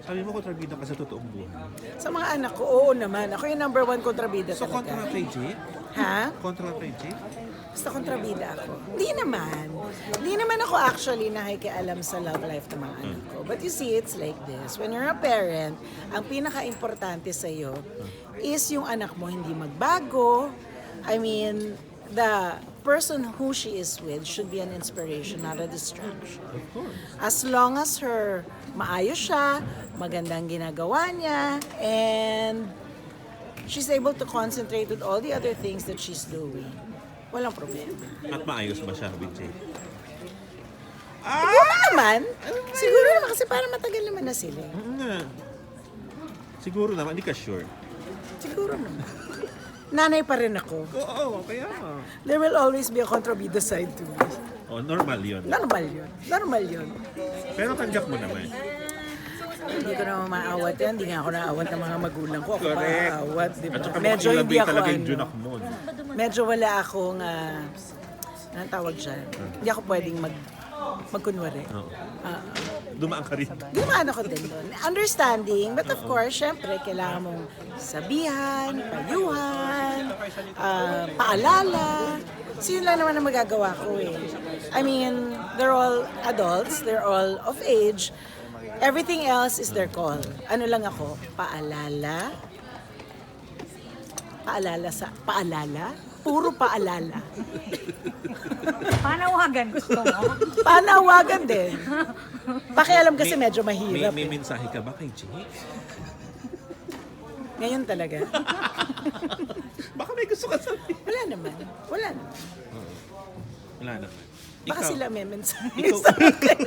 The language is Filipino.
Sabi mo, kontrabida ka sa totoong buhay. Sa mga anak ko, oo naman. Ako yung number one kontrabida So, kontra talaga. kay Jake? Ha? Kontra kay Jake? Basta kontrabida ako. Hindi naman. Hindi naman ako actually nakikialam sa love life ng mga anak ko. But you see, it's like this. When you're a parent, ang pinaka-importante sa'yo is yung anak mo hindi magbago. I mean, the person who she is with should be an inspiration, not a distraction. Of course. As long as maayos siya, magandang ginagawa niya, and she's able to concentrate with all the other things that she's doing, walang problema. At maayos ba siya with Jake? Siguro naman. Siguro naman kasi parang matagal naman na sila. Nga. Siguro naman, hindi ka sure. Siguro naman. Nanay pa rin ako. Oo, kaya nga. There will always be a kontrabida side to me. Oh, normal yun. Normal yun. Normal yun. Pero tanggap mo naman. Hindi ko naman maawat yan. Hindi nga ako naawat ng mga magulang ko. Ako pa Correct. aawat. Diba? At saka Medyo makilabay hindi ako talaga yung junak mo. medyo wala akong, anong tawag dyan? Hindi ako pwedeng magkunwari. Oo. Dumaan ka rin. Dumaan ako din doon. Understanding, but of course, syempre, kailangan mong sabihan, payuhan, paalala. So yun lang naman ang magagawa ko eh. I mean, they're all adults, they're all of age. Everything else is their call. Ano lang ako, paalala. Paalala? Puro paalala. Panawagan gusto mo? Panawagan din. Pakialam kasi medyo mahirap. May eh. mensahe ka ba kay Jake? Ngayon talaga. Baka may gusto ka sabihin. Wala naman. Wala naman. Wala naman. Baka Ikaw- sila may mensahe Ikaw- sa akin.